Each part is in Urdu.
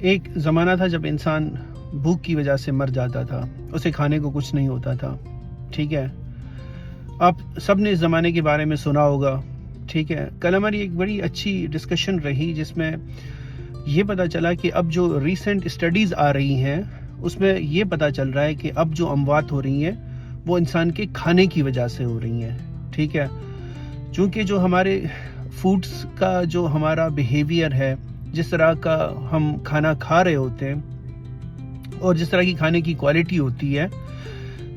ایک زمانہ تھا جب انسان بھوک کی وجہ سے مر جاتا تھا، اسے کھانے کو کچھ نہیں ہوتا تھا، ٹھیک ہے. آپ سب نے اس زمانے کے بارے میں سنا ہوگا، ٹھیک ہے. کل ہماری ایک بڑی اچھی ڈسکشن رہی جس میں یہ پتہ چلا کہ اب جو ریسنٹ اسٹڈیز آ رہی ہیں اس میں یہ پتہ چل رہا ہے کہ اب جو اموات ہو رہی ہیں وہ انسان کے کھانے کی وجہ سے ہو رہی ہیں، ٹھیک ہے. چونکہ جو ہمارے فوڈس کا جو ہمارا بیہیویئر ہے، جس طرح کا ہم کھانا کھا رہے ہوتے ہیں اور جس طرح کی کھانے کی کوالٹی ہوتی ہے،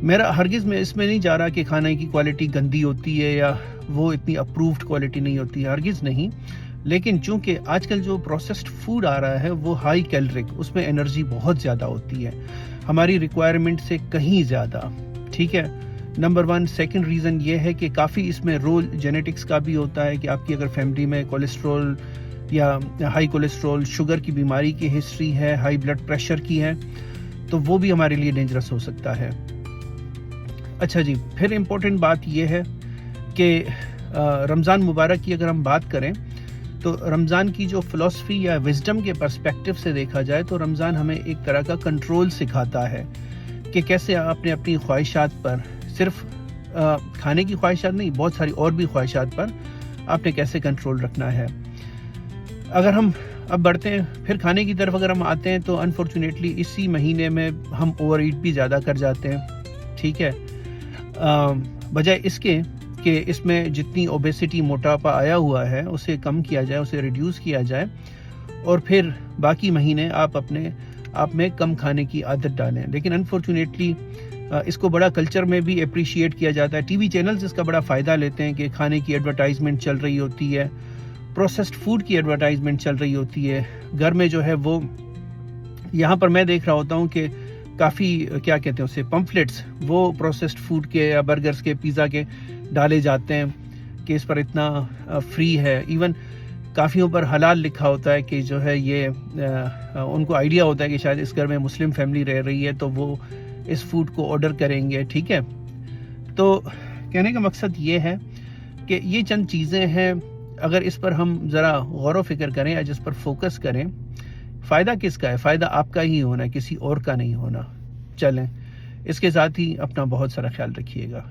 میرا ہرگز میں اس میں نہیں جا رہا کہ کھانے کی کوالٹی گندی ہوتی ہے یا وہ اتنی اپرووڈ کوالٹی نہیں ہوتی ہے، ہرگز نہیں. لیکن چونکہ آج کل جو پروسیسڈ فوڈ آ رہا ہے وہ ہائی کیلورک، اس میں انرجی بہت زیادہ ہوتی ہے، ہماری ریکوائرمنٹ سے کہیں زیادہ، ٹھیک ہے. نمبر 1. سیکنڈ ریزن یہ ہے کہ کافی اس میں رول جینیٹکس کا بھی ہوتا ہے کہ آپ کی اگر فیملی میں کولیسٹرول یا ہائی کولیسٹرول شوگر کی بیماری کی ہسٹری ہے، ہائی بلڈ پریشر کی ہے، تو وہ بھی ہمارے لیے ڈینجرس ہو سکتا ہے. اچھا جی، پھر امپورٹنٹ بات یہ ہے کہ رمضان مبارک کی اگر ہم بات کریں تو رمضان کی جو فلسفی یا وزڈم کے پرسپیکٹو سے دیکھا جائے تو رمضان ہمیں ایک طرح کا کنٹرول سکھاتا ہے کہ کیسے آپ نے اپنی خواہشات پر، صرف کھانے کی خواہشات نہیں، بہت ساری اور بھی خواہشات پر آپ نے کیسے کنٹرول رکھنا ہے. اگر ہم اب بڑھتے ہیں پھر کھانے کی طرف اگر ہم آتے ہیں تو انفارچونیٹلی اسی مہینے میں ہم اوور ایٹ بھی زیادہ کر جاتے ہیں، ٹھیک ہے. بجائے اس کے کہ اس میں جتنی اوبیسٹی، موٹاپا آیا ہوا ہے اسے کم کیا جائے، اسے ریڈیوس کیا جائے، اور پھر باقی مہینے آپ اپنے آپ میں کم کھانے کی عادت ڈالیں. لیکن انفارچونیٹلی اس کو بڑا کلچر میں بھی اپریشیٹ کیا جاتا ہے، ٹی وی چینلز اس کا بڑا فائدہ لیتے ہیں کہ کھانے کی ایڈورٹائزمنٹ چل رہی ہوتی ہے، پروسیسڈ فوڈ کی ایڈورٹائزمنٹ چل رہی ہوتی ہے، گھر میں جو ہے وہ یہاں پر میں دیکھ رہا ہوتا ہوں کہ کافی کیا کہتے ہیں اسے، پمفلٹس وہ پروسیسڈ فوڈ کے یا برگرز کے، پیزا کے ڈالے جاتے ہیں کہ اس پر اتنا فری ہے. ایون کافیوں پر حلال لکھا ہوتا ہے کہ جو ہے یہ ان کو آئیڈیا ہوتا ہے کہ شاید اس گھر میں مسلم فیملی رہ رہی ہے تو وہ اس فوڈ کو آرڈر کریں گے، ٹھیک ہے. تو کہنے کا مقصد یہ ہے کہ یہ چند چیزیں ہیں، اگر اس پر ہم ذرا غور و فکر کریں یا جس پر فوکس کریں، فائدہ کس کا ہے؟ فائدہ آپ کا ہی ہونا ہے، کسی اور کا نہیں ہونا. چلیں، اس کے ساتھ ہی اپنا بہت سارا خیال رکھیے گا.